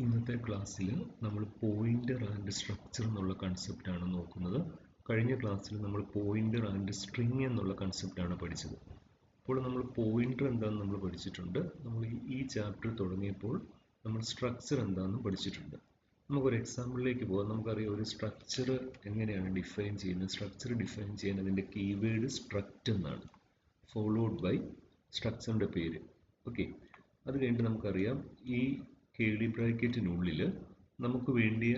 ഇന്നത്തെ ക്ലാസ്സിൽ നമ്മൾ പോയിന്റർ ആൻഡ് സ്ട്രക്ചർ എന്നുള്ള കൺസെപ്റ്റാണ് നോക്കുന്നത്. കഴിഞ്ഞ ക്ലാസ്സിൽ നമ്മൾ പോയിന്റർ ആൻഡ് സ്ട്രിങ് എന്നുള്ള കൺസെപ്റ്റാണ് പഠിച്ചത്. അപ്പോൾ നമ്മൾ പോയിന്റർ എന്താണെന്ന് നമ്മൾ പഠിച്ചിട്ടുണ്ട്. നമ്മൾ ഈ ചാപ്റ്റർ തുടങ്ങിയപ്പോൾ നമ്മൾ സ്ട്രക്ചർ എന്താണെന്ന് പഠിച്ചിട്ടുണ്ട്. നമുക്കൊരു എക്സാമ്പിളിലേക്ക് പോകാം. നമുക്കറിയാം ഒരു സ്ട്രക്ചർ എങ്ങനെയാണ് ഡിഫൈൻ ചെയ്യുന്നത്. സ്ട്രക്ചർ ഡിഫൈൻ ചെയ്യാൻ അതിൻ്റെ കീവേഡ് സ്ട്രക്റ്റ് എന്നാണ്, ഫോളോഡ് ബൈ സ്ട്രക്ചറിൻ്റെ പേര്. ഓക്കെ, അത് കഴിഞ്ഞിട്ട് നമുക്കറിയാം ഈ കേളി ബ്രാക്കറ്റിനുള്ളിൽ നമുക്ക് വേണ്ടിയ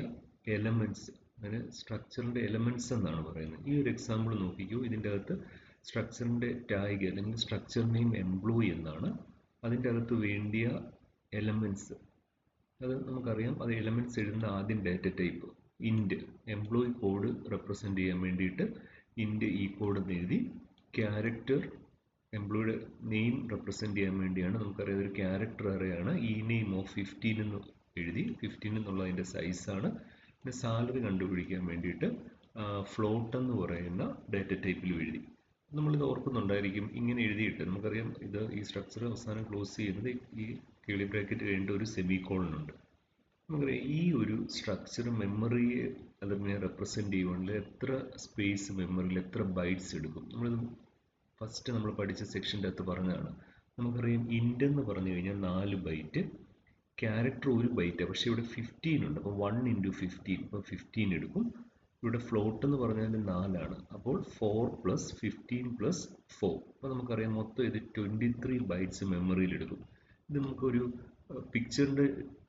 എലമെൻറ്റ്സ്, അങ്ങനെ സ്ട്രക്ചറിൻ്റെ എലമെൻറ്റ്സ് എന്നാണ് പറയുന്നത്. ഈ ഒരു എക്സാമ്പിൾ നോക്കിക്കോ. ഇതിൻ്റെ അകത്ത് സ്ട്രക്ചറിൻ്റെ ടാഗ് അല്ലെങ്കിൽ സ്ട്രക്ചർ നെയിം എംപ്ലോയി എന്നാണ്. അതിൻ്റെ അകത്ത് വേണ്ടിയ എലമെൻറ്റ്സ് അത് നമുക്കറിയാം. അത് എലമെൻറ്റ്സ് എഴുതുന്ന ആദ്യം data type int, employee code represent ചെയ്യാൻ വേണ്ടിയിട്ട് ഇൻറ്റ് ഈ കോഡ് എന്ന് എഴുതി. ക്യാരക്ടർ എംപ്ലോയിയുടെ നെയിം റെപ്രസെൻ്റ് ചെയ്യാൻ വേണ്ടിയാണ്. നമുക്കറിയാം ഒരു ക്യാരക്ടർ അറേയാണ്. ഈ നെയിം ഓഫ് 15 എന്ന് എഴുതി. 15 എന്നുള്ള അതിൻ്റെ സൈസാണ്. പിന്നെ സാലറി കണ്ടുപിടിക്കാൻ വേണ്ടിയിട്ട് ഫ്ലോട്ട് എന്ന് പറയുന്ന ഡാറ്റ ടൈപ്പിൽ എഴുതി. നമ്മളിത് ഓർക്കുന്നുണ്ടായിരിക്കും. ഇങ്ങനെ എഴുതിയിട്ട് നമുക്കറിയാം ഇത് ഈ സ്ട്രക്ചർ അവസാനം ക്ലോസ് ചെയ്യുന്നത് ഈ കേളി ബ്രാക്കറ്റ് കഴിഞ്ഞിട്ട് ഒരു സെമി കോളൻ ഉണ്ട്. നമുക്കറിയാം ഈ ഒരു സ്ട്രക്ചർ മെമ്മറിയെ അതിനെ റെപ്രസെൻ്റ് ചെയ്യുവാണെങ്കിൽ എത്ര സ്പേസ് മെമ്മറിയിൽ എത്ര ബൈറ്റ്സ് എടുക്കും. നമ്മളിത് ഫസ്റ്റ് നമ്മൾ പഠിച്ച സെക്ഷൻ്റെ അകത്ത് പറഞ്ഞതാണ്. നമുക്കറിയാം ഇൻറ്റ് എന്ന് പറഞ്ഞു കഴിഞ്ഞാൽ 4 ബൈറ്റ്, ക്യാരക്ടർ 1 ബൈറ്റ്, പക്ഷേ ഇവിടെ 15 ഉണ്ട്. അപ്പോൾ 1 × 15, അപ്പോൾ 15 എടുക്കും. ഇവിടെ ഫ്ലോട്ട് എന്ന് പറഞ്ഞാൽ 4 ആണ്. അപ്പോൾ 4 + 15 + 4, അപ്പോൾ നമുക്കറിയാം മൊത്തം ഇത് 23 ബൈറ്റ്സ് മെമ്മറിയിൽ എടുക്കും. ഇത് നമുക്കൊരു പിക്ചറിൻ്റെ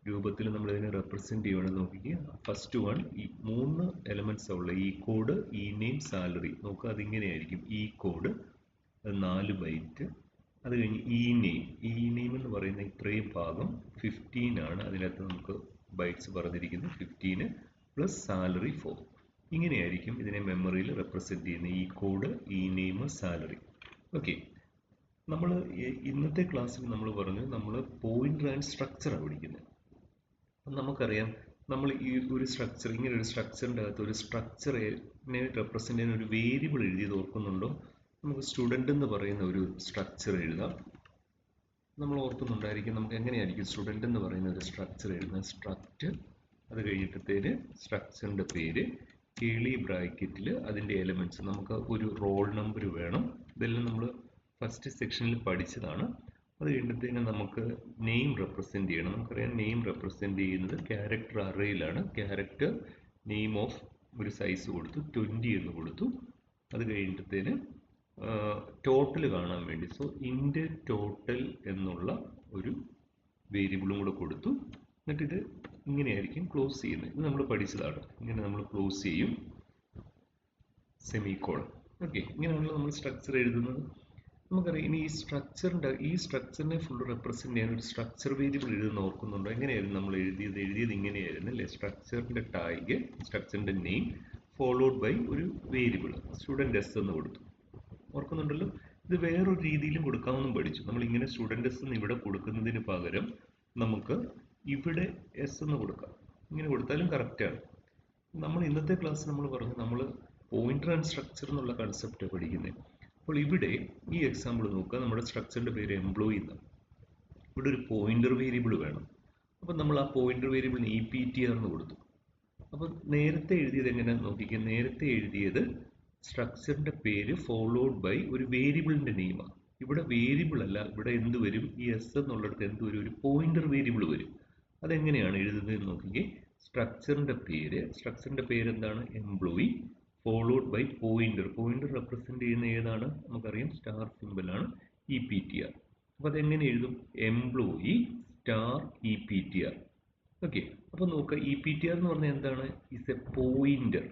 രൂപത്തിൽ നമ്മളിതിനെ റെപ്രസെൻ്റ് ചെയ്യുകയാണെന്ന് നോക്കിക്കുക. ഫസ്റ്റ് വൺ, ഈ 3 എലമെൻറ്റ്സ് ഉള്ള ഈ കോഡ്, ഈ നെയിം, സാലറി. നോക്കുക, അതിങ്ങനെയായിരിക്കും. ഈ കോഡ് 4 ബൈറ്റ്. അത് കഴിഞ്ഞ് ഈ നെയിം എന്ന് പറയുന്ന ഇത്രയും ഭാഗം 15 ആണ്. അതിനകത്ത് നമുക്ക് ബൈറ്റ്സ് പറഞ്ഞിരിക്കുന്നത് 15 + സാലറി 4. ഇങ്ങനെയായിരിക്കും ഇതിനെ മെമ്മറിയിൽ റെപ്രസെൻ്റ് ചെയ്യുന്നത്. ഈ കോഡ്, ഈ നെയിം, സാലറി. ഓക്കെ, നമ്മൾ ഇന്നത്തെ ക്ലാസ്സിൽ നമ്മൾ പറഞ്ഞു നമ്മൾ പോയിന്റർ ആൻഡ് സ്ട്രക്ചറാണ് പഠിക്കുന്നത്. അപ്പം നമുക്കറിയാം നമ്മൾ ഈ ഒരു സ്ട്രക്ചർ, ഇങ്ങനെ ഒരു സ്ട്രക്ചറിൻ്റെ അകത്ത് ഒരു സ്ട്രക്ചറിനെ റെപ്രസെൻ്റ് ചെയ്യുന്ന ഒരു വേരിയബിൾ എഴുതിയത് ഓർക്കുന്നുണ്ടോ? നമുക്ക് സ്റ്റുഡൻ്റ് എന്ന് പറയുന്ന ഒരു സ്ട്രക്ചർ എഴുതാം. നമ്മൾ ഓർക്കുന്നുണ്ടായിരിക്കും നമുക്ക് എങ്ങനെയായിരിക്കും സ്റ്റുഡൻ്റ് എന്ന് പറയുന്ന ഒരു സ്ട്രക്ചർ എഴുതുന്നത്. സ്ട്രക്റ്റ്, അത് കഴിഞ്ഞിട്ടത്തേന് സ്ട്രക്ചറിൻ്റെ പേര്, കേളി ബ്രാക്കറ്റിൽ അതിൻ്റെ എലമെൻറ്റ്സ്. നമുക്ക് ഒരു റോൾ നമ്പർ വേണം. ഇതെല്ലാം നമ്മൾ ഫസ്റ്റ് സെക്ഷനിൽ പഠിച്ചതാണ്. അത് കഴിഞ്ഞിട്ടത്തേന് നമുക്ക് നെയിം റെപ്രസെൻ്റ് ചെയ്യണം. നമുക്കറിയാം നെയിം റെപ്രസെൻ്റ് ചെയ്യുന്നത് ക്യാരക്ടർ അറേയിലാണ്. ക്യാരക്ടർ നെയിം ഓഫ് ഒരു സൈസ് കൊടുത്തു, 20 എന്ന് കൊടുത്തു. അത് കഴിഞ്ഞിട്ടത്തേന് ടോട്ടൽ കാണാൻ വേണ്ടി ഇൻറ്റ് ടോട്ടൽ എന്നുള്ള ഒരു വേരിയബിളും കൂടെ കൊടുത്തു. എന്നിട്ട് ഇത് ഇങ്ങനെയായിരിക്കും ക്ലോസ് ചെയ്യുന്നത്. ഇത് നമ്മൾ പഠിച്ചതാണ്. ഇങ്ങനെ നമ്മൾ ക്ലോസ് ചെയ്യും, സെമി കോളൻ. ഓക്കെ, ഇങ്ങനെയാണല്ലോ നമ്മൾ സ്ട്രക്ചർ എഴുതുന്നത്. നമുക്കറിയാം ഇനി ഈ സ്ട്രക്ചറിനെ ഫുൾ റെപ്രസെൻ്റ് ചെയ്യാൻ ഒരു സ്ട്രക്ചർ വേരിയബിൾ എഴുതുന്ന ഓർക്കുന്നുണ്ടോ? എങ്ങനെയായിരുന്നു നമ്മൾ എഴുതിയത് ഇങ്ങനെയായിരുന്നു അല്ലേ? സ്ട്രക്ചറിൻ്റെ ടാഗ്, സ്ട്രക്ചറിൻ്റെ നെയിം ഫോളോഡ് ബൈ ഒരു വേരിയബിൾ സ്റ്റുഡൻറ് എസ് എന്ന് കൊടുത്തു. ഓർക്കുന്നുണ്ടല്ലോ? ഇത് വേറൊരു രീതിയിലും കൊടുക്കാമെന്നും പഠിച്ചു. നമ്മൾ ഇങ്ങനെ സ്റ്റുഡൻറ് എസ് എന്ന് ഇവിടെ കൊടുക്കുന്നതിന് പകരം നമുക്ക് ഇവിടെ എസ് എന്ന് കൊടുക്കാം. ഇങ്ങനെ കൊടുത്താലും കറക്റ്റാണ്. നമ്മൾ ഇന്നത്തെ ക്ലാസ് നമ്മൾ പറഞ്ഞു നമ്മൾ പോയിന്റർ ആൻഡ് സ്ട്രക്ചർ എന്നുള്ള കൺസെപ്റ്റ് പഠിക്കുന്നത്. അപ്പോൾ ഇവിടെ ഈ എക്സാമ്പിൾ നോക്കുക. നമ്മുടെ സ്ട്രക്ചറിൻ്റെ പേര് എംപ്ലോയി എന്നാണ്. ഇവിടെ ഒരു പോയിന്റർ വേരിയബിൾ വേണം. അപ്പം നമ്മൾ ആ പോയിന്റർ വേരിയബിളിന് EPTR എന്ന് കൊടുത്തു. അപ്പോൾ നേരത്തെ എഴുതിയത് എങ്ങനെയാണെന്ന് നോക്കിക്കുക. നേരത്തെ എഴുതിയത് സ്ട്രക്ചറിൻ്റെ പേര് ഫോളോഡ് ബൈ ഒരു വേരിയബിളിൻ്റെ നെയിമാണ്. ഇവിടെ വേരിയബിൾ അല്ല, ഇവിടെ എന്ത് വരും? ഈ എസ് എന്നുള്ളിടത്ത് എന്ത് വരും? ഒരു പോയിന്റർ വേരിയബിൾ വരും. അതെങ്ങനെയാണ് എഴുതുന്നത് എന്ന് നോക്കിക്കേ. സ്ട്രക്ചറിൻ്റെ പേര് എന്താണ്? Employee followed by pointer. Pointer represent ചെയ്യുന്ന ഏതാണ്? നമുക്കറിയാം സ്റ്റാർ സിമ്പിളാണ്, EPTR. അപ്പോൾ അതെങ്ങനെ എഴുതും? Employee star EPTR. ഓക്കെ, അപ്പോൾ നോക്കുക, EPTR എന്ന് പറഞ്ഞാൽ എന്താണ്? Is A pointer.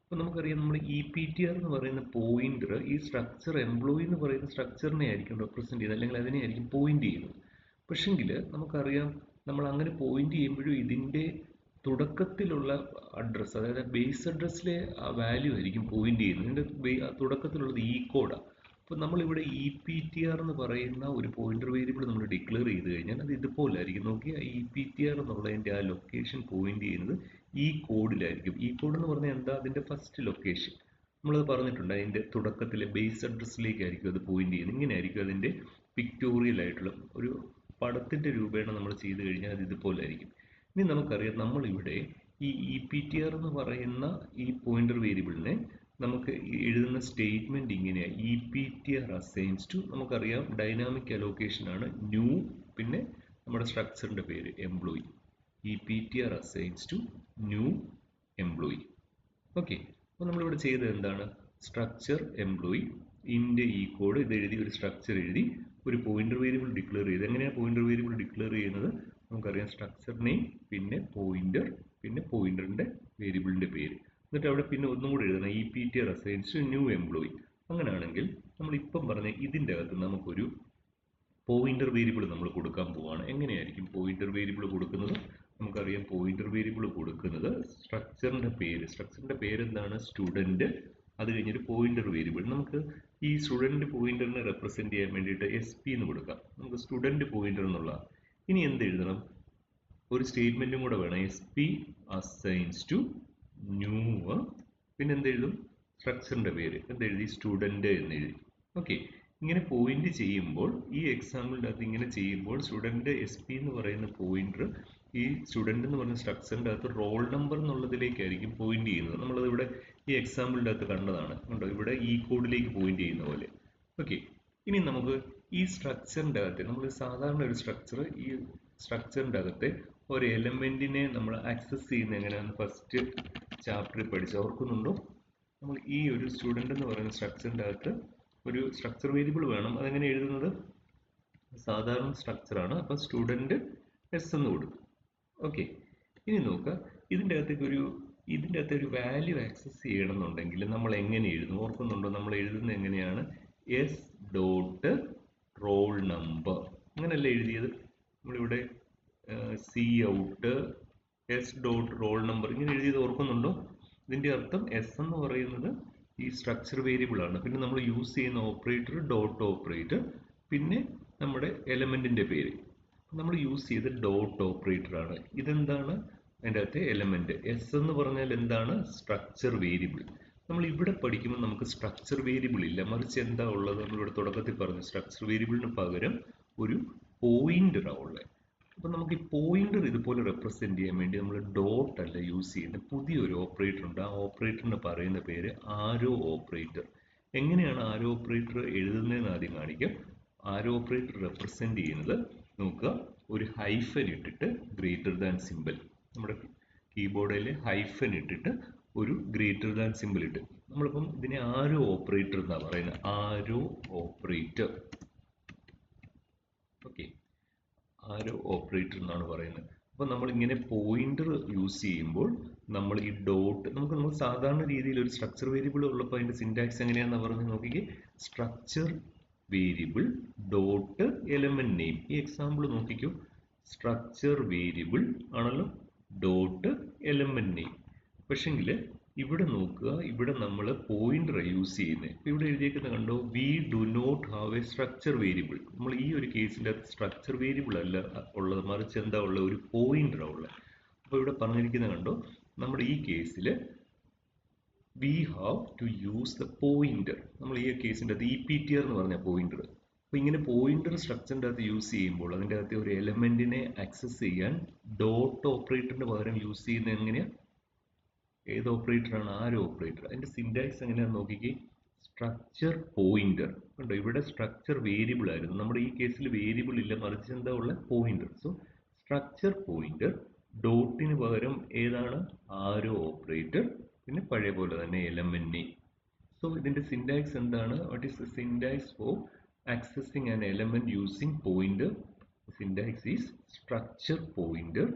അപ്പോൾ നമുക്കറിയാം നമ്മൾ EPTR എന്ന് പറയുന്ന പോയിന്റർ ഈ സ്ട്രക്ചർ എംപ്ലോയി എന്ന് പറയുന്ന സ്ട്രക്ചറിനെ ആയിരിക്കും റെപ്രസെൻ്റ് ചെയ്യുന്നത്, അല്ലെങ്കിൽ അതിനെയായിരിക്കും പോയിന്റ് ചെയ്യുന്നത്. പക്ഷെങ്കിൽ നമുക്കറിയാം നമ്മൾ അങ്ങനെ പോയിന്റ് ചെയ്യുമ്പോഴും ഇതിൻ്റെ തുടക്കത്തിലുള്ള അഡ്രസ്സ്, അതായത് ബേസ് അഡ്രസ്സിലെ വാല്യൂ ആയിരിക്കും പോയിന്റ് ചെയ്യുന്നത്. ഇതിൻ്റെ തുടക്കത്തിലുള്ളത് ഈ കോഡാണ്. അപ്പോൾ നമ്മളിവിടെ EPTR എന്ന് പറയുന്ന ഒരു പോയിന്റർ വേരിയബിൾ നമ്മൾ ഡിക്ലെയർ ചെയ്ത് കഴിഞ്ഞാൽ അത് ഇതുപോലെ ആയിരിക്കും. നോക്കിയാൽ EPTR എന്നുള്ളതിൻ്റെ ആ ലൊക്കേഷൻ പോയിന്റ് ചെയ്യുന്നത് ഈ കോഡിലായിരിക്കും. ഈ കോഡ് എന്ന് പറഞ്ഞാൽ എന്താ? അതിൻ്റെ ഫസ്റ്റ് ലൊക്കേഷൻ നമ്മളത് പറഞ്ഞിട്ടുണ്ട്. അതിൻ്റെ തുടക്കത്തിലെ ബേസ് അഡ്രസ്സിലേക്കായിരിക്കും അത് പോയിന്റ് ചെയ്യുന്നത്. ഇങ്ങനെ ആയിരിക്കും അതിൻ്റെ പിക്ടോറിയൽ ആയിട്ടുള്ള ഒരു പടത്തിൻ്റെ രൂപേണ നമ്മൾ ചെയ്ത് കഴിഞ്ഞാൽ അത് ഇതുപോലെ ആയിരിക്കും. ഇനി നമുക്കറിയാം നമ്മളിവിടെ ഈ EPTR എന്ന് പറയുന്ന ഈ പോയിന്റർ വേരിയബിളിനെ നമുക്ക് എഴുതുന്ന സ്റ്റേറ്റ്മെന്റ് ഇങ്ങനെയാണ്. EPTR അസൈൻസ് ടു, നമുക്കറിയാം ഡൈനാമിക് അലോക്കേഷൻ ആണ്, ന്യൂ പിന്നെ നമ്മുടെ സ്ട്രക്ചറിന്റെ പേര് employee. EPTR assigns to new employee. Okay, അപ്പോൾ നമ്മളിവിടെ ചെയ്തത് എന്താണ്? സ്ട്രക്ചർ എംപ്ലോയി ഇൻ്റെ ഈ കോഡ് ഇത് എഴുതി, ഒരു സ്ട്രക്ചർ എഴുതി, ഒരു പോയിന്റർ വേരിയബിൾ ഡിക്ലെയർ ചെയ്ത്. എങ്ങനെയാണ് പോയിന്റർ വേരിയബിൾ ഡിക്ലെയർ ചെയ്യുന്നത്? നമുക്കറിയാം സ്ട്രക്ചർ നെയിം പിന്നെ പോയിന്റർ പിന്നെ പോയിന്ററിന്റെ വേരിയബിളിന്റെ പേര്, എന്നിട്ട് അവിടെ പിന്നെ ഒന്നും കൂടി എഴുതണം EPTR assigns to new employee. അങ്ങനെയാണെങ്കിൽ നമ്മൾ ഇപ്പം പറഞ്ഞ ഇതിൻ്റെ അകത്ത് നമുക്കൊരു പോയിന്റർ വേരിയബിൾ നമ്മൾ കൊടുക്കാൻ പോവാണ്. എങ്ങനെയായിരിക്കും പോയിന്റർ വേരിയബിൾ കൊടുക്കുന്നത്? നമുക്കറിയാം പോയിന്റർ വേരിയബിൾ കൊടുക്കുന്നത് സ്ട്രക്ചറിന്റെ പേര് എന്താണ്? സ്റ്റുഡന്റ്. അത് കഴിഞ്ഞൊരു പോയിന്റർ വേരിയബിൾ. നമുക്ക് ഈ സ്റ്റുഡന്റ് പോയിന്ററിനെ റെപ്രസെന്റ് ചെയ്യാൻ വേണ്ടിയിട്ട് SP എന്ന് കൊടുക്കാം. നമുക്ക് സ്റ്റുഡന്റ് പോയിന്റർ എന്നുള്ള. ഇനി എന്ത് എഴുതണം? ഒരു സ്റ്റേറ്റ്മെന്റും കൂടെ വേണം. SP അസൈൻസ് ടു ന്യൂ, പിന്നെ എന്ത് എഴുതും? സ്ട്രക്ചറിന്റെ പേര് എന്തെഴുതി? സ്റ്റുഡന്റ് എന്ന് എഴുതി. ഓക്കെ, ഇങ്ങനെ പോയിന്റ് ചെയ്യുമ്പോൾ ഈ എക്സാമ്പിളിൻ്റെ അകത്ത് ഇങ്ങനെ ചെയ്യുമ്പോൾ സ്റ്റുഡന്റ് SP എന്ന് പറയുന്ന പോയിന്റർ ഈ സ്റ്റുഡന്റ് എന്ന് പറയുന്ന സ്ട്രക്ചറിൻ്റെ അകത്ത് റോൾ നമ്പർ എന്നുള്ളതിലേക്കായിരിക്കും പോയിന്റ് ചെയ്യുന്നത്. നമ്മളത് ഇവിടെ ഈ എക്സാമ്പിളിൻ്റെ അകത്ത് കണ്ടതാണ്. കണ്ടോ, ഇവിടെ ഈ കോഡിലേക്ക് പോയിന്റ് ചെയ്യുന്ന പോലെ. ഓക്കെ, ഇനി നമുക്ക് ഈ സ്ട്രക്ചറിൻ്റെ അകത്ത് നമ്മൾ സാധാരണ ഒരു സ്ട്രക്ചർ, ഈ സ്ട്രക്ചറിൻ്റെ അകത്തെ ഒരു എലമെന്റിനെ നമ്മൾ ആക്സസ് ചെയ്യുന്ന എങ്ങനെയാണെന്ന് ഫസ്റ്റ് ചാപ്റ്ററിൽ പഠിച്ച് ഓർക്കുന്നുണ്ടോ? നമ്മൾ ഈ ഒരു സ്റ്റുഡന്റ് എന്ന് പറയുന്ന സ്ട്രക്ചറിൻ്റെ അകത്ത് ഒരു സ്ട്രക്ചർ വേരിയബിൾ വേണം. അതെങ്ങനെ എഴുതുന്നത്? സാധാരണ സ്ട്രക്ചറാണ്. അപ്പം സ്റ്റുഡന്റ് S എന്ന് കൊടുക്കും. ഓക്കെ, ഇനി നോക്കുക, ഇതിൻ്റെ അകത്ത് ഒരു വാല്യൂ ആക്സസ് ചെയ്യണമെന്നുണ്ടെങ്കിൽ നമ്മൾ എങ്ങനെ എഴുതും? ഓർക്കുന്നുണ്ടോ? നമ്മൾ എഴുതുന്നത് എങ്ങനെയാണ്? S ഡോട്ട് റോൾ നമ്പർ, അങ്ങനെയല്ലേ എഴുതിയത്? നമ്മളിവിടെ C out S dot roll number ഇങ്ങനെ എഴുതിയത് ഓർക്കുന്നുണ്ടോ? ഇതിൻ്റെ അർത്ഥം S എന്ന് പറയുന്നത് ഈ സ്ട്രക്ചർ വേരിയബിൾ ആണ്. പിന്നെ നമ്മൾ യൂസ് ചെയ്യുന്ന ഓപ്പറേറ്റർ ഡോട്ട് ഓപ്പറേറ്റർ, പിന്നെ നമ്മുടെ എലമെന്റിന്റെ പേര്. നമ്മൾ യൂസ് ചെയ്ത ഡോട്ട് ഓപ്പറേറ്റർ ആണ്. ഇതെന്താണ്? അതിൻ്റെ അകത്തെ എലമെന്റ്. S എന്ന് പറഞ്ഞാൽ എന്താണ്? Structure variable. നമ്മൾ ഇവിടെ പഠിക്കുമ്പോൾ നമുക്ക് സ്ട്രക്ചർ വേരിയബിൾ ഇല്ല, മറിച്ച് എന്താ ഉള്ളത്? നമ്മളിവിടെ തുടക്കത്തിൽ പറഞ്ഞു സ്ട്രക്ചർ വേരിയബിളിന് പകരം ഒരു പോയിന്ററാണ് ഉള്ളത്. അപ്പം നമുക്ക് ഈ പോയിന്റർ ഇതുപോലെ റെപ്രസെന്റ് ചെയ്യാൻ വേണ്ടി നമ്മൾ ഡോട്ട് അല്ല യൂസ് ചെയ്യുന്നത്, പുതിയൊരു ഓപ്പറേറ്റർ ഉണ്ട്. ആ ഓപ്പറേറ്ററിന് പറയുന്ന പേര് ആരോ ഓപ്പറേറ്റർ. എങ്ങനെയാണ് ആരോ ഓപ്പറേറ്റർ എഴുതുന്നതെന്ന് ആദ്യം കാണിക്കാം. ആരോ ഓപ്പറേറ്റർ റെപ്രസെന്റ് ചെയ്യുന്നത് നോക്കുക, ഒരു ഹൈഫൻ ഇട്ടിട്ട് ഗ്രേറ്റർ ദാൻ സിമ്പിൾ. നമ്മുടെ കീബോർഡിൽ ഹൈഫൻ ഇട്ടിട്ട് ഒരു ഗ്രേറ്റർ ദാൻ സിമ്പിൾ ഇട്ട് നമ്മളിപ്പം ഇതിനെ ആരോ ഓപ്പറേറ്റർ എന്നാണ് പറയുന്നത്. ആരോ ഓപ്പറേറ്റർ. ഓക്കെ, ആരോ ഓപ്പറേറ്റർ എന്നാണ് പറയുന്നത്. അപ്പോൾ നമ്മൾ ഇങ്ങനെ പോയിന്റർ യൂസ് ചെയ്യുമ്പോൾ നമ്മൾ ഈ ഡോട്ട് നമ്മൾ സാധാരണ രീതിയിൽ ഒരു സ്ട്രക്ചർ വേരിയബിൾ ഉള്ളപ്പോൾ അതിന്റെ സിന്റാക്സ് എങ്ങനെയാണെന്ന് പറഞ്ഞ് നോക്കിക്കേ. Structure variable dot element name. ഈ എക്സാമ്പിൾ നോക്കിക്കോ, സ്ട്രക്ചർ വേരിയബിൾ ആണല്ലോ, ഡോട്ട് എലമെന്റ് നെയിം. പക്ഷെങ്കിൽ ഇവിടെ നോക്കുക, ഇവിടെ നമ്മൾ പോയിന്റർ യൂസ് ചെയ്യുന്നത്. ഇവിടെ എഴുതിയേക്കുന്നത് കണ്ടോ, we do not have a structure variable. നമ്മൾ ഈ ഒരു കേസിൻ്റെ സ്ട്രക്ചർ വേരിയബിൾ അല്ല ഉള്ളത്, മറിച്ച് എന്താ ഉള്ളത്? ഒരു പോയിന്ററാണ് ഉള്ളത്. അപ്പോൾ ഇവിടെ പറഞ്ഞിരിക്കുന്നത് കണ്ടോ, നമ്മുടെ ഈ കേസിൽ we have to use the pointer. നമ്മൾ ഈ കേസിൻ്റെ അകത്ത് EPTR എന്ന് പറഞ്ഞ പോയിന്റർ. അപ്പോൾ ഇങ്ങനെ പോയിന്റർ സ്ട്രക്ചറിൻ്റെ അകത്ത് യൂസ് ചെയ്യുമ്പോൾ അതിൻ്റെ അകത്ത് ഒരു എലമെന്റിനെ ആക്സസ് ചെയ്യാൻ ഡോട്ട് ഓപ്പറേറ്ററിന് പകരം യൂസ് ചെയ്യുന്നത് എങ്ങനെയാണ്? ഏത് ഓപ്പറേറ്ററാണ്? ആരോ ഓപ്പറേറ്റർ. അതിന്റെ സിന്റാക്സ് എങ്ങനെയാണെന്ന് നോക്കിക്കേ. സ്ട്രക്ചർ പോയിന്റർ കണ്ടോ, ഇവിടെ സ്ട്രക്ചർ വേരിയബിൾ ആയിരുന്നു. നമ്മുടെ ഈ കേസിൽ വേരിയബിൾ ഇല്ല, മറിച്ച് എന്താ ഉള്ള? പോയിന്റർ. സോ സ്ട്രക്ചർ പോയിന്റർ ഡോട്ടിന് പകരം ഏതാണ്? ആരോ ഓപ്പറേറ്റർ, പിന്നെ പഴയ പോലെ തന്നെ എലമെന്റ് നെയിം. സോ ഇതിന്റെ സിന്റാക്സ് എന്താണ്? What is the syntax for accessing an element using pointer? Syntax is structure pointer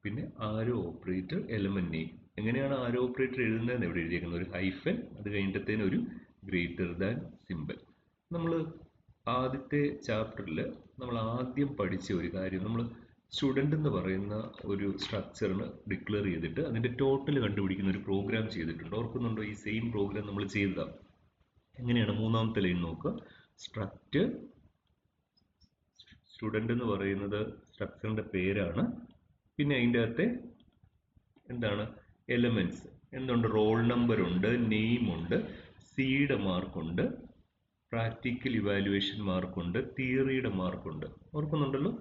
പിന്നെ ആരോ ഓപ്പറേറ്റർ എലമെന്റ് നെയിം. എങ്ങനെയാണ് ആരോ ഓപ്പറേറ്റർ എഴുതുന്നതെന്ന് എവിടെ എഴുതിയേക്കുന്നത്? ഒരു ഹൈഫൻ, അത് കഴിഞ്ഞിട്ടത്തേന് ഒരു ഗ്രേറ്റർ ദാൻ സിമ്പിൾ. നമ്മൾ ആദ്യത്തെ ചാപ്റ്ററിൽ നമ്മൾ ആദ്യം പഠിച്ച ഒരു കാര്യം, നമ്മൾ സ്റ്റുഡന്റ് എന്ന് പറയുന്ന ഒരു സ്ട്രക്ചറിന് ഡിക്ലെയർ ചെയ്തിട്ട് അതിന്റെ ടോട്ടൽ കണ്ടുപിടിക്കുന്ന ഒരു പ്രോഗ്രാം ചെയ്തിട്ടുണ്ട്. ഓർക്കുന്നുണ്ടോ? ഈ സെയിം പ്രോഗ്രാം നമ്മൾ ചെയ്തതാണ്. എങ്ങനെയാണ്? മൂന്നാമത്തെ ലൈൻ നോക്കുക. സ്ട്രക്റ്റ് സ്റ്റുഡന്റ് എന്ന് പറയുന്നത് സ്ട്രക്ചറിന്റെ പേരാണ്. പിന്നെ അതിൻ്റെ അകത്തെ എന്താണ്? എലമെന്റ്സ് എന്തുണ്ട്? റോൾ നമ്പർ ഉണ്ട്, നെയിം ഉണ്ട്, സിയുടെ മാർക്കുണ്ട്, പ്രാക്ടിക്കൽ ഇവാലുവേഷൻ മാർക്കുണ്ട്, തിയറിയുടെ മാർക്കുണ്ട്. ഓർക്കുന്നുണ്ടല്ലോ?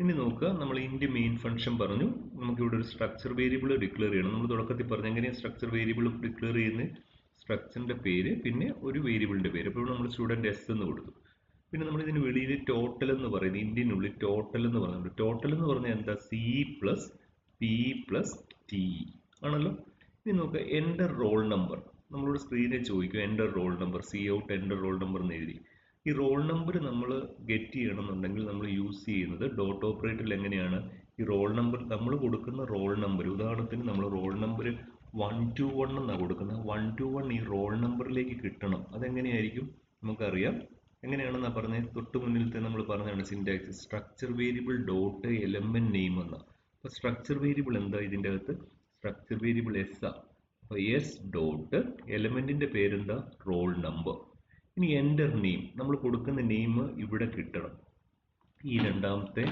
ഇനി നോക്കുക, നമ്മൾ ഇതിന്റെ മെയിൻ ഫംഗ്ഷൻ പറഞ്ഞു. നമുക്ക് ഇവിടെ ഒരു സ്ട്രക്ചർ വേരിയബിൾ ഡിക്ലെയർ ചെയ്യണം. നമ്മൾ തുടക്കത്തിൽ പറഞ്ഞു എങ്ങനെയാണ് സ്ട്രക്ചർ വേരിയബിൾ ഡിക്ലെയർ ചെയ്യുന്നത്. സ്ട്രക്ചറിന്റെ പേര് പിന്നെ ഒരു വേരിയബിളിന്റെ പേര്. അപ്പോൾ നമ്മൾ സ്റ്റുഡന്റ് എസ് എന്ന് കൊടുത്തു. പിന്നെ നമ്മൾ ഇതിന് വെളിയിൽ ടോട്ടൽ എന്ന് പറയുന്നത്, ഇന്ത്യനുള്ളിൽ ടോട്ടൽ എന്ന് പറയുന്നുണ്ട്. ടോട്ടൽ എന്ന് പറഞ്ഞാൽ എന്താ, C plus P plus T ആണല്ലോ. ഇനി നോക്കുക, എൻ്റർ റോൾ നമ്പർ. നമ്മളോട് സ്ക്രീനിൽ ചോദിക്കും enter roll number, C out enter roll number എന്ന് എഴുതി. ഈ റോൾ നമ്പർ നമ്മൾ ഗെറ്റ് ചെയ്യണമെന്നുണ്ടെങ്കിൽ നമ്മൾ യൂസ് ചെയ്യുന്നത് ഡോട്ട് ഓപ്പറേറ്ററിൽ എങ്ങനെയാണ്, ഈ റോൾ നമ്പർ നമ്മൾ കൊടുക്കുന്ന റോൾ നമ്പർ, ഉദാഹരണത്തിന് നമ്മൾ റോൾ നമ്പർ 121 എന്നാണ് കൊടുക്കുന്നത്. 121 ഈ റോൾ നമ്പറിലേക്ക് കിട്ടണം. അതെങ്ങനെയായിരിക്കും നമുക്കറിയാം. എങ്ങനെയാണെന്നാ പറഞ്ഞത്, തൊട്ട് മുന്നിലത്തെ നമ്മൾ പറഞ്ഞതാണ് syntax, structure variable dot element name എന്ന. അപ്പോൾ സ്ട്രക്ചർ വേരിയബിൾ എന്താ, ഇതിൻ്റെ അകത്ത് സ്ട്രക്ചർ വേരിയബിൾ എസ് ആ. അപ്പോൾ എസ് ഡോട്ട് എലമെന്റിന്റെ പേരെന്താ, റോൾ നമ്പർ. ഇനി എൻ്റർ നെയിം, നമ്മൾ കൊടുക്കുന്ന നെയിം ഇവിടെ കിട്ടണം. ഈ രണ്ടാമത്തെ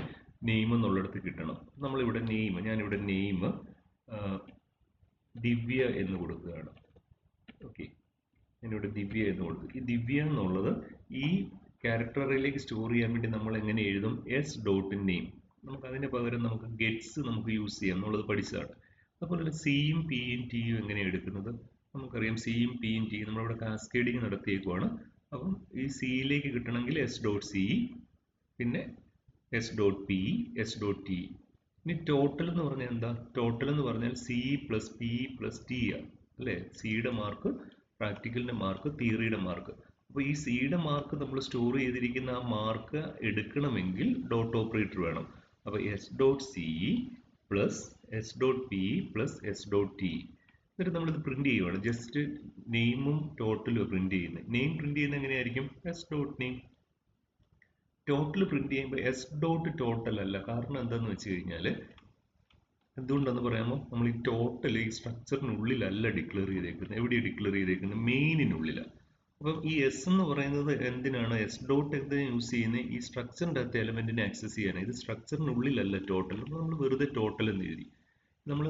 നെയിം എന്നുള്ളിടത്ത് കിട്ടണം. നമ്മളിവിടെ നെയിം, ഞാനിവിടെ നെയിം ദിവ്യ എന്ന് കൊടുക്കുകയാണ്. ഓക്കെ, ഞാനിവിടെ ദിവ്യ എന്ന് കൊടുത്തു. ഈ ദിവ്യ എന്നുള്ളത് ഈ ക്യാരക്ടർ അറേയിലേക്ക് സ്റ്റോർ ചെയ്യാൻ വേണ്ടി നമ്മൾ എങ്ങനെ എഴുതും, എസ് ഡോട്ട് നെയിം. നമുക്ക് അതിന് പകരം നമുക്ക് ഗെറ്റ്സ് നമുക്ക് യൂസ് ചെയ്യാം എന്നുള്ളത് പഠിച്ചതാണ്. അതുപോലെ സിയും പിയും ടിയും എങ്ങനെയാണ് എടുക്കുന്നത് നമുക്കറിയാം. സിയും പിയും ടിയും നമ്മളിവിടെ കാസ്കേഡിങ് നടത്തിയേക്കുവാണ്. അപ്പം ഈ സിയിലേക്ക് കിട്ടണമെങ്കിൽ എസ് ഡോട്ട് സി, പിന്നെ S dot P, S dot T. ഇനി ടോട്ടൽ എന്ന് പറഞ്ഞാൽ എന്താ, ടോട്ടൽ എന്ന് പറഞ്ഞാൽ C plus P plus T ആണ് അല്ലേ. സിയുടെ മാർക്ക്, പ്രാക്ടിക്കലിന്റെ മാർക്ക്, തിയറിയുടെ മാർക്ക്. അപ്പോൾ ഈ സിയുടെ മാർക്ക് നമ്മൾ സ്റ്റോർ ചെയ്തിരിക്കുന്ന ആ മാർക്ക് എടുക്കണമെങ്കിൽ ഡോട്ട് ഓപ്പറേറ്റർ വേണം. അപ്പോൾ S dot C plus S dot P plus S dot T. എന്നിട്ട് നമ്മളിത് പ്രിന്റ് ചെയ്യുവാണ്. ജസ്റ്റ് നെയിമും ടോട്ടലും പ്രിന്റ് ചെയ്യുന്നത്. നെയിം പ്രിന്റ് ചെയ്യുന്നത് എങ്ങനെയായിരിക്കും, S dot name. Total print ചെയ്യുമ്പോൾ എസ് ഡോട്ട് ടോട്ടൽ അല്ല. കാരണം എന്താന്ന് വെച്ച് കഴിഞ്ഞാൽ, എന്തുകൊണ്ടെന്ന് പറയാമോ, നമ്മൾ ഈ ടോട്ടൽ ഈ സ്ട്രക്ചറിനുള്ളിലല്ല ഡിക്ലെയർ ചെയ്തേക്കുന്നത്. എവിടെയാണ് ഡിക്ലെയർ ചെയ്തേക്കുന്നത്, മെയിനിനുള്ളിലാണ്. അപ്പം ഈ എസ് എന്ന് പറയുന്നത് എന്തിനാണ്, എസ് ഡോട്ട് എന്തിനാണ് യൂസ് ചെയ്യുന്നത്, ഈ സ്ട്രക്ചറിൻ്റെ അകത്ത് എലമെന്റിനെ ആക്സസ് ചെയ്യാനാണ്. ഇത് സ്ട്രക്ചറിനുള്ളിലല്ല ടോട്ടൽ. നമ്മൾ വെറുതെ ടോട്ടൽ എന്ന് എഴുതി. നമ്മൾ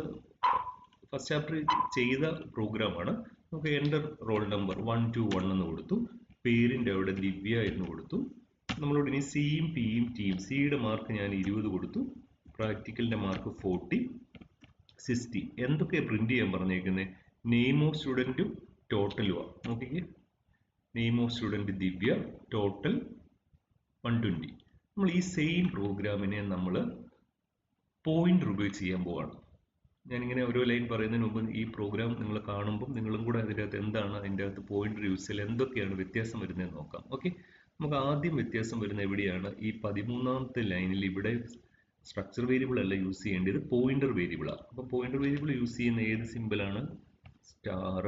ഫസ്റ്റ് ചാപ്റ്റർ ചെയ്ത പ്രോഗ്രാമാണ്. നമുക്ക് എൻ്റർ റോൾ നമ്പർ 121 എന്ന് കൊടുത്തു. പേരിൻ്റെ അവിടെ ദിവ്യ എന്ന് കൊടുത്തു. നമ്മളോട് ഇനി സിയും പിയും ടിയും, സിയുടെ മാർക്ക് ഞാൻ 20 കൊടുത്തു, പ്രാക്ടിക്കലിൻ്റെ മാർക്ക് 40, 60. എന്തൊക്കെയാണ് പ്രിന്റ് ചെയ്യാൻ പറഞ്ഞേക്കുന്നത്, നെയിം ഓഫ് സ്റ്റുഡൻറ്റും ടോട്ടലുമാണ്. നോക്കിക്കേ, name of student Divya, total 120. നമ്മൾ ഈ സെയിം പ്രോഗ്രാമിനെ നമ്മൾ പോയിന്റർ ഉപയോഗിച്ച് ചെയ്യാൻ പോവാണ്. ഞാനിങ്ങനെ ഓരോ ലൈൻ പറയുന്നതിന് മുമ്പ് ഈ പ്രോഗ്രാം നിങ്ങൾ കാണുമ്പോൾ നിങ്ങളും കൂടെ അതിൻ്റെ അകത്ത് എന്താണ് അതിൻ്റെ അകത്ത് പോയിന്റർ യൂസ് ചെയ്യൽ, എന്തൊക്കെയാണ് വ്യത്യാസം വരുന്നതെന്ന് നോക്കാം. ഓക്കെ, നമുക്ക് ആദ്യം വ്യത്യാസം വരുന്ന എവിടെയാണ്, ഈ 13ാമത്തെ ലൈനിൽ ഇവിടെ സ്ട്രക്ചർ വേരിയബിൾ അല്ല യൂസ് ചെയ്യേണ്ടത്, പോയിന്റർ വേരിയബിളാണ്. അപ്പോൾ പോയിന്റർ വേരിയബിൾ യൂസ് ചെയ്യുന്ന ഏത് സിമ്പിളാണ്, സ്റ്റാർ.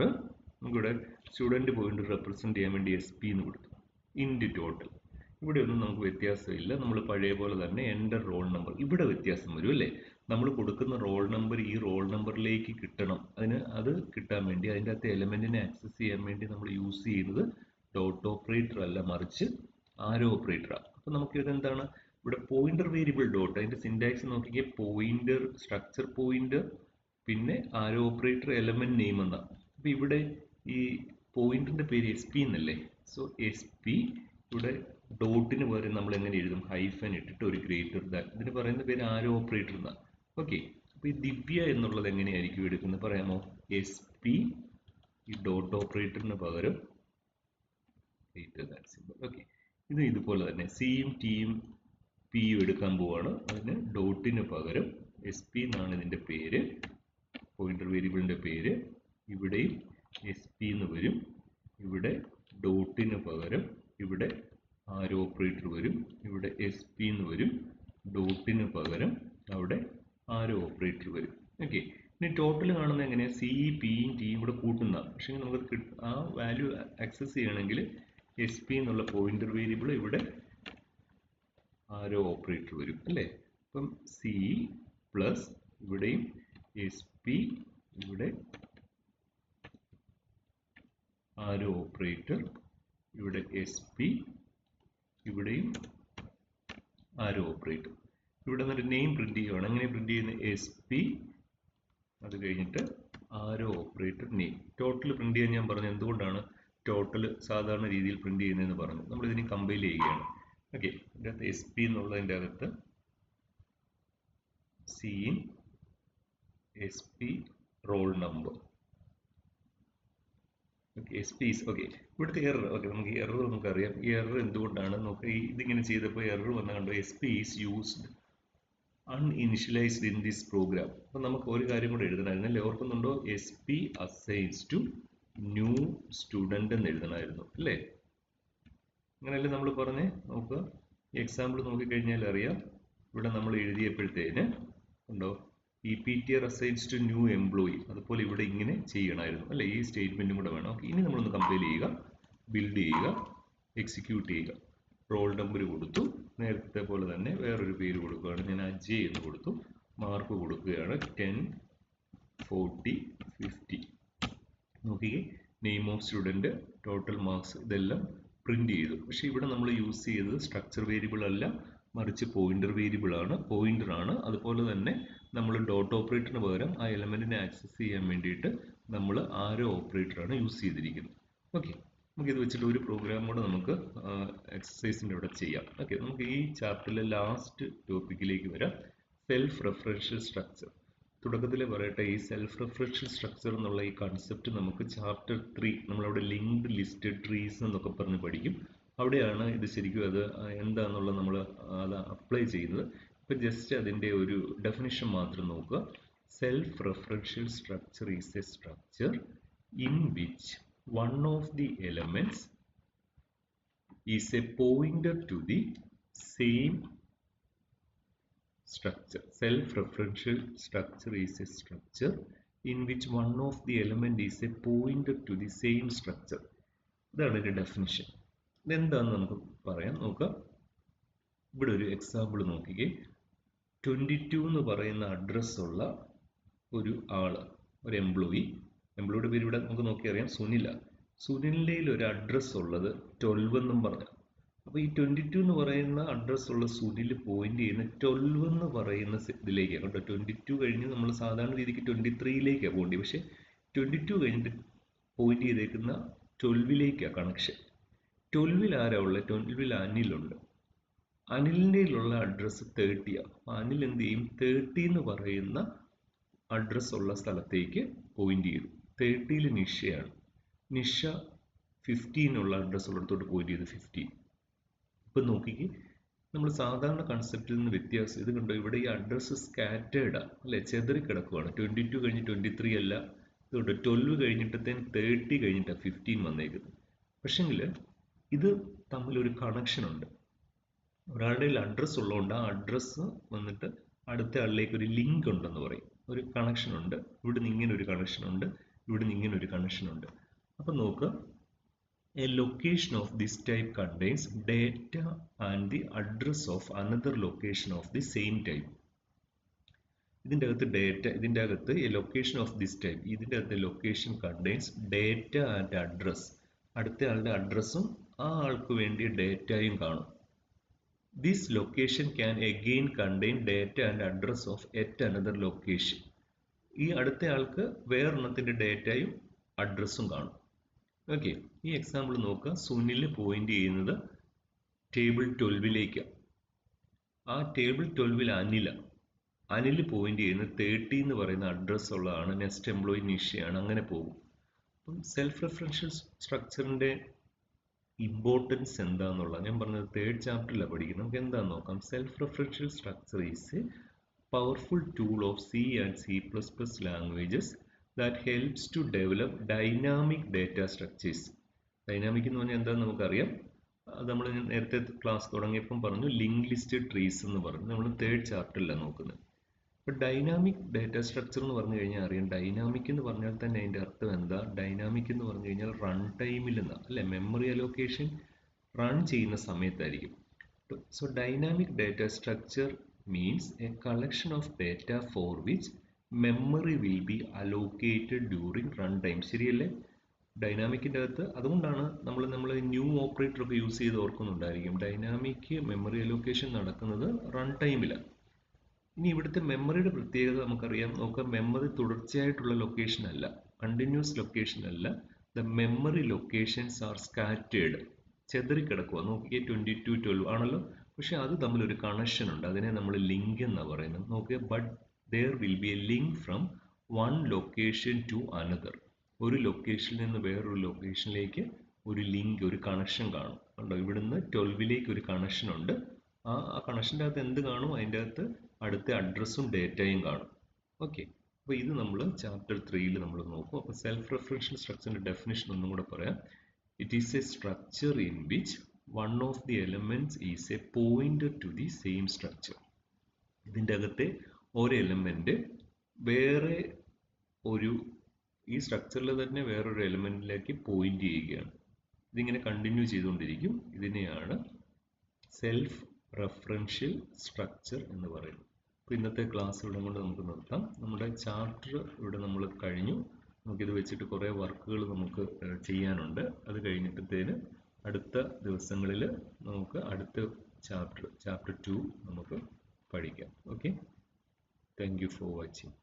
നമുക്കിവിടെ സ്റ്റുഡൻറ്റ് പോയിന്റർ റെപ്രസെൻറ്റ് ചെയ്യാൻ വേണ്ടി എസ് പി എന്ന് കൊടുത്തു. ഇൻഡ് ടോട്ടൽ, ഇവിടെ ഒന്നും നമുക്ക് വ്യത്യാസമില്ല. നമ്മൾ പഴയ പോലെ തന്നെ എൻ്റർ റോൾ നമ്പർ. ഇവിടെ വ്യത്യാസം വരും അല്ലേ, നമ്മൾ കൊടുക്കുന്ന റോൾ നമ്പർ ഈ റോൾ നമ്പറിലേക്ക് കിട്ടണം. അത് കിട്ടാൻ വേണ്ടി അതിൻ്റെ അകത്ത് എലമെന്റിനെ ആക്സസ് ചെയ്യാൻ വേണ്ടി നമ്മൾ യൂസ് ചെയ്യുന്നത് ഡോട്ട് ഓപ്പറേറ്റർ അല്ല, മറിച്ച് ആരോ ഓപ്പറേറ്ററാണ്. അപ്പം നമുക്ക് ഇതെന്താണ്, ഇവിടെ പോയിന്റർ വേരിയബിൾ ഡോട്ട്, അതിൻ്റെ സിൻടാക്സ് നോക്കിക്കേ, പോയിന്റർ സ്ട്രക്ചർ പോയിന്റർ പിന്നെ ആരോ ഓപ്പറേറ്റർ എലമെന്റ് നെയിം എന്നാണ്. അപ്പം ഇവിടെ ഈ പോയിന്റിന്റെ പേര് എസ് പി എന്നല്ലേ. സോ എസ് പി, ഇവിടെ ഡോട്ടിന് പകരം നമ്മൾ എങ്ങനെ എഴുതും, ഹൈഫൻ ഇട്ടിട്ട് ഒരു ഗ്രേറ്റർ ദാൻ. ഇതിന് പറയുന്ന പേര് ആരോ ഓപ്പറേറ്റർ എന്നാണ്. ഓക്കെ, അപ്പോൾ ഈ ദിവ്യ എന്നുള്ളത് എങ്ങനെയായിരിക്കും എടുക്കുന്നത് പറയാമോ, എസ് പി ഈ ഡോട്ട് ഓപ്പറേറ്ററിന് പകരം ഗ്രേറ്റർ ദാൻ സിമ്പിൾ. ഓക്കെ, ഇത് ഇതുപോലെ തന്നെ സിയും ടിയും പിയും എടുക്കാൻ പോവാണ്. അതിന് ഡോട്ടിന് പകരം എസ് പി എന്നാണ് ഇതിൻ്റെ പേര്, പോയിന്റർ വേരിയബിളിൻ്റെ പേര്. ഇവിടെയും എസ് പി എന്ന് വരും. ഇവിടെ ഡോട്ടിന് പകരം ഇവിടെ ആരോ ഓപ്പറേറ്റർ വരും. ഇവിടെ എസ് പി എന്ന് വരും. ഡോട്ടിന് പകരം അവിടെ ആരോ ഓപ്പറേറ്റർ വരും. ഓക്കെ, ഇനി ടോട്ടൽ കാണുന്നത് എങ്ങനെയാണ്, സി പിയും ടിയും കൂടെ കൂട്ടുന്ന. പക്ഷേ നമുക്ക് ആ വാല്യൂ ആക്സസ് ചെയ്യണമെങ്കിൽ എസ് പി എന്നുള്ള പോയിന്റർ വേരിയബിൾ ഇവിടെ ആരോ ഓപ്പറേറ്റർ വരും അല്ലേ. അപ്പം സി പ്ലസ് ഇവിടെയും എസ് പി, ഇവിടെ ആരോ ഓപ്പറേറ്റർ, ഇവിടെ എസ് പി, ഇവിടെയും ആരോ ഓപ്പറേറ്റർ. ഇവിടെ നിന്നൊരു നെയിം പ്രിന്റ് ചെയ്യുകയാണ്. എങ്ങനെ പ്രിന്റ് ചെയ്യുന്നത്, എസ് പി, അത് കഴിഞ്ഞിട്ട് ആരോ ഓപ്പറേറ്റർ നെയിം. ടോട്ടൽ പ്രിന്റ് ചെയ്യാൻ ഞാൻ പറഞ്ഞു, എന്തുകൊണ്ടാണ് ടോട്ടൽ സാധാരണ രീതിയിൽ പ്രിന്റ് ചെയ്യുന്നതെന്ന് പറഞ്ഞു. നമ്മൾ ഇതിനെ കമ്പൈൽ ചെയ്യുകയാണ്. ഓക്കെ, ഇതിൻ്റെ അകത്ത് എസ് പി എന്നുള്ളതിൻ്റെ അകത്ത് seen SP roll number. Okay, SP is okay. ഇവിടുത്തെ എറർ ഓക്കെ, നമുക്ക് ഈ എറർ നമുക്കറിയാം. ഈ എറർ എന്തുകൊണ്ടാണ് നോക്കുക, ഇതിങ്ങനെ ചെയ്തപ്പോൾ എറർ വന്ന കണ്ടോ, SP is used uninitialised in this program. അപ്പം നമുക്ക് ഒരു കാര്യം കൂടെ എഴുതണമായിരുന്നു അല്ലേ, ഓർക്കുന്നുണ്ടോ? SP assigns to new student എന്ന് എഴുതണമായിരുന്നു അല്ലേ? അങ്ങനെയല്ലേ നമ്മൾ പറഞ്ഞേ? നമുക്ക് ഈ എക്സാമ്പിൾ നോക്കിക്കഴിഞ്ഞാൽ അറിയാം. ഇവിടെ നമ്മൾ എഴുതിയപ്പോഴത്തേന് ഉണ്ടോ EPTR assigns to new employee, അതുപോലെ ഇവിടെ ഇങ്ങനെ ചെയ്യണമായിരുന്നു അല്ലേ? ഈ സ്റ്റേറ്റ്മെൻറ്റും കൂടെ വേണം. ഓക്കെ, ഇനി നമ്മളൊന്ന് കമ്പൈൽ ചെയ്യുക, ബിൽഡ് ചെയ്യുക, എക്സിക്യൂട്ട് ചെയ്യുക. റോൾ നമ്പർ കൊടുത്തു, നേരത്തെ പോലെ തന്നെ വേറൊരു പേര് കൊടുക്കുകയാണ്. ഞാൻ അജയ് എന്ന് കൊടുത്തു. മാർക്ക് കൊടുക്കുകയാണ് 10, 40, 50. നോക്കിക്കേ, name of student, total marks, ഇതെല്ലാം പ്രിന്റ് ചെയ്തു. പക്ഷേ ഇവിടെ നമ്മൾ യൂസ് ചെയ്തത് സ്ട്രക്ചർ വേരിയബിൾ അല്ല, മറിച്ച് പോയിന്റർ വേരിയബിൾ ആണ്, പോയിന്റർ ആണ്. അതുപോലെ തന്നെ നമ്മൾ ഡോട്ട് ഓപ്പറേറ്ററിന് പകരം ആ എലമെന്റിനെ ആക്സസ് ചെയ്യാൻ വേണ്ടിയിട്ട് നമ്മൾ ആരോ ഓപ്പറേറ്ററാണ് യൂസ് ചെയ്തിരിക്കുന്നത്. ഓക്കെ, നമുക്കിത് വെച്ചിട്ട് ഒരു പ്രോഗ്രാം കൂടെ നമുക്ക് എക്സസൈസിൻ്റെ ഇവിടെ ചെയ്യാം. ഓക്കെ, നമുക്ക് ഈ ചാപ്റ്ററിലെ ലാസ്റ്റ് ടോപ്പിക്കിലേക്ക് വരാം, സെൽഫ് റെഫറൻഷ്യൽ സ്ട്രക്ചർ. തുടക്കത്തിൽ പറയട്ടെ, ഈ സെൽഫ് റെഫറൻഷ്യൽ സ്ട്രക്ചർ എന്നുള്ള ഈ കൺസെപ്റ്റ് നമുക്ക് ചാപ്റ്റർ 3 നമ്മളവിടെ ലിങ്ക്ഡ് ലിസ്റ്റഡ് ട്രീസ് എന്നൊക്കെ പറഞ്ഞ് പഠിക്കും. അവിടെയാണ് ഇത് ശരിക്കും അത് എന്താണെന്നുള്ളത് നമ്മൾ അത് അപ്ലൈ ചെയ്യുന്നത്. ഇപ്പം ജസ്റ്റ് അതിൻ്റെ ഒരു ഡെഫിനിഷൻ മാത്രം നോക്കുക. Self referential structure is A structure in which one of the elements is a pointer to the same structure. Self-referential structure is a structure in which one of the element is a pointer to the same structure. ഇതാണ് ഒരു definition. ഇതെന്താണെന്ന് നമുക്ക് പറയാം. നോക്കാം, ഇവിടെ ഒരു example നോക്കിക്കേ. 22 എന്ന് പറയുന്ന അഡ്രസ് ഉള്ള ഒരു ആള്, ഒരു എംപ്ലോയിയുടെ പേര് ഇവിടെ നമുക്ക് നോക്കിയറിയാം, സുനില. സുനിലിൻ്റെ ഒരു അഡ്രസ് ഉള്ളത് 12 എന്നും പറഞ്ഞു. അപ്പോൾ ഈ 22 എന്ന് പറയുന്ന അഡ്രസ് ഉള്ള സുനിൽ പോയിന്റ് ചെയ്യുന്ന 12 എന്ന് പറയുന്ന ഇതിലേക്കാണ് കേട്ടോ. 22 കഴിഞ്ഞ് നമ്മൾ സാധാരണ രീതിക്ക് 23ലേക്കാണ് പോകേണ്ടത്. പക്ഷേ 22 കഴിഞ്ഞിട്ട് പോയിന്റ് ചെയ്തേക്കുന്ന 12ലേക്കാണ് കണക്ഷൻ. 12ൽ ആരാ ഉള്ളത്? 12ൽ അനിലുണ്ട്. അനിലിൻ്റെ ഉള്ള അഡ്രസ്സ് 30ആണ്. അനിൽ എന്ത് ചെയ്യും? 30 എന്ന് പറയുന്ന അഡ്രസ് ഉള്ള സ്ഥലത്തേക്ക് പോയിന്റ് ചെയ്തു. 30ൽ നിഷയാണ്. നിഷ 15 അഡ്രസ് ഉള്ളിടത്തോട്ട് പോയിന്റ് ചെയ്ത് 15. ഇപ്പം നോക്കിക്ക്, നമ്മൾ സാധാരണ കൺസെപ്റ്റിൽ നിന്ന് വ്യത്യാസം ഇത് കണ്ടോ. ഇവിടെ ഈ അഡ്രസ്സ് സ്കാറ്റേർഡാണ് അല്ലെ, ചെതറി കിടക്കുവാണ്. 22 കഴിഞ്ഞ് 23 അല്ല, ഇതുകൊണ്ട് 12 കഴിഞ്ഞിട്ടത്തേന് 30 കഴിഞ്ഞിട്ടാണ് 15 വന്നേക്കുന്നത്. പക്ഷെങ്കിൽ ഇത് തമ്മിലൊരു കണക്ഷൻ ഉണ്ട്. ഒരാളുടെ അഡ്രസ്സ് ഉള്ളതുകൊണ്ട് ആ അഡ്രസ്സ് വന്നിട്ട് അടുത്ത ആളിലേക്ക് ഒരു ലിങ്ക് ഉണ്ടെന്ന് പറയും. ഒരു കണക്ഷൻ ഉണ്ട്. ഇവിടെ നിന്ന് ഇങ്ങനെ ഒരു കണക്ഷൻ ഉണ്ട്, ഇവിടെ നിന്ന് ഇങ്ങനെ ഒരു കണക്ഷൻ ഉണ്ട്. അപ്പം നോക്കുക, a location of this type contains data and the address of another location of the same type. ഇതിൻ്റെ അകത്ത് ഡേറ്റ, ഇതിൻ്റെ അകത്ത് a location of this type, ഇതിൻ്റെ അകത്ത് location contains data and address. അടുത്ത ആളുടെ അഡ്രസ്സും ആ ആൾക്ക് വേണ്ടിയ ഡേറ്റയും കാണും. This location can again contain data and address of yet another location. ഈ അടുത്ത ആൾക്ക് വേറൊരെണ്ണത്തിൻ്റെ ഡേറ്റയും അഡ്രസ്സും കാണും. ഓക്കെ, ഈ എക്സാമ്പിൾ നോക്കുക. സുനിൽ പോയിന്റ് ചെയ്യുന്നത് ടേബിൾ 12ലേക്കാണ്. ആ ടേബിൾ 12ൽ അനിൽ പോയിന്റ് ചെയ്യുന്നത് 30 എന്ന് പറയുന്ന അഡ്രസ്സ് ഉള്ളതാണ്. നെക്സ്റ്റ് എംപ്ലോയി നിഷയാണ്. അങ്ങനെ പോകും. അപ്പം സെൽഫ് റെഫറൻഷ്യൽ സ്ട്രക്ചറിൻ്റെ ഇമ്പോർട്ടൻസ് എന്താണെന്നുള്ള ഞാൻ പറഞ്ഞത് 3rd ചാപ്റ്ററിലാണ് പഠിക്കുന്നത്. നമുക്ക് എന്താണെന്ന് നോക്കാം. Self referential structure is A powerful tool of C and C++ languages that helps to develop dynamic data structures. Dynamic എന്ന് പറഞ്ഞാൽ എന്താണെന്ന് നമുക്കറിയാം. അത് നമ്മൾ നേരത്തെ ക്ലാസ് തുടങ്ങിയപ്പം പറഞ്ഞു, ലിങ്ക് ലിസ്റ്റഡ് ട്രീസ് എന്ന് പറഞ്ഞു. നമ്മൾ 3rd ചാപ്റ്ററിലാണ് നോക്കുന്നത്. അപ്പോൾ ഡൈനാമിക് ഡാറ്റ സ്ട്രക്ചർ എന്ന് പറഞ്ഞു കഴിഞ്ഞാൽ അറിയാം. ഡൈനാമിക് എന്ന് പറഞ്ഞാൽ തന്നെ അതിൻ്റെ അർത്ഥം എന്താ? ഡൈനാമിക് എന്ന് പറഞ്ഞു കഴിഞ്ഞാൽ റൺ ടൈമിൽ നിന്നാണ് അല്ലെ, മെമ്മറി അലോക്കേഷൻ റൺ ചെയ്യുന്ന സമയത്തായിരിക്കും. So dynamic data structure means a collection of data for which memory will be allocated during run time. ശരിയല്ലേ? ഡൈനാമിക്കിൻ്റെ അകത്ത് അതുകൊണ്ടാണ് നമ്മൾ ന്യൂ ഓപ്പറേറ്റർ ഒക്കെ യൂസ് ചെയ്ത് ഓർക്കുന്നുണ്ടായിരിക്കും. ഡൈനാമിക് മെമ്മറി അലോക്കേഷൻ നടക്കുന്നത് റൺ ടൈമിലാണ്. ഇനി ഇവിടുത്തെ മെമ്മറിയുടെ പ്രത്യേകത നമുക്കറിയാം. നോക്കാം, മെമ്മറി തുടർച്ചയായിട്ടുള്ള ലൊക്കേഷൻ അല്ല, കണ്ടിന്യൂസ് ലൊക്കേഷൻ അല്ല. The memory locations are scattered, ചെതറിക്കിടക്കുക. നോക്കിയേ, 22, 12 ആണല്ലോ. പക്ഷെ അത് തമ്മിലൊരു കണക്ഷൻ ഉണ്ട്. അതിനെ നമ്മൾ ലിങ്ക് എന്നാണ് പറയുന്നത്. നോക്കിയാൽ but there will be a link from one location to another. ഒരു ലൊക്കേഷനിൽ നിന്ന് വേറൊരു ലൊക്കേഷനിലേക്ക് ഒരു ലിങ്ക്, ഒരു കണക്ഷൻ കാണും. കണ്ടോ, ഇവിടുന്ന് 12ലേക്ക് ഒരു കണക്ഷൻ ഉണ്ട്. ആ കണക്ഷൻ്റെ അകത്ത് എന്ത് കാണും? അതിൻ്റെ അകത്ത് അടുത്ത അഡ്രസ്സും ഡേറ്റയും കാണും. ഓക്കെ, അപ്പോൾ ഇത് നമ്മൾ ചാപ്റ്റർ 3ൽ നമ്മൾ നോക്കും. അപ്പോൾ സെൽഫ് റെഫറൻഷ്യൽ സ്ട്രക്ചറിൻ്റെ ഡെഫിനിഷൻ ഒന്നും കൂടെ പറയാം. It is A structure in which one of the elements is a pointer to the same structure. ഇതിൻ്റെ അകത്തെ ഒരു എലമെന്റ് വേറെ ഒരു, ഈ സ്ട്രക്ചറിൽ തന്നെ വേറൊരു എലമെന്റിലേക്ക് പോയിന്റ് ചെയ്യുകയാണ്. ഇതിങ്ങനെ കണ്ടിന്യൂ ചെയ്തുകൊണ്ടിരിക്കും. ഇതിനെയാണ് സെൽഫ് റെഫറൻഷ്യൽ സ്ട്രക്ചർ എന്ന് പറയുന്നത്. അപ്പോൾ ഇന്നത്തെ ക്ലാസ് ഇവിടെ കൊണ്ട് നമുക്ക് നിർത്താം. നമ്മുടെ ചാപ്റ്റർ ഇവിടെ നമ്മൾ കഴിഞ്ഞു. നമുക്കിത് വെച്ചിട്ട് കുറേ വർക്കുകൾ നമുക്ക് ചെയ്യാനുണ്ട്. അത് കഴിഞ്ഞിട്ടത്തേന് അടുത്ത ദിവസങ്ങളിൽ നമുക്ക് അടുത്ത ചാപ്റ്റർ 2 നമുക്ക് പഠിക്കാം. Okay, thank you for watching.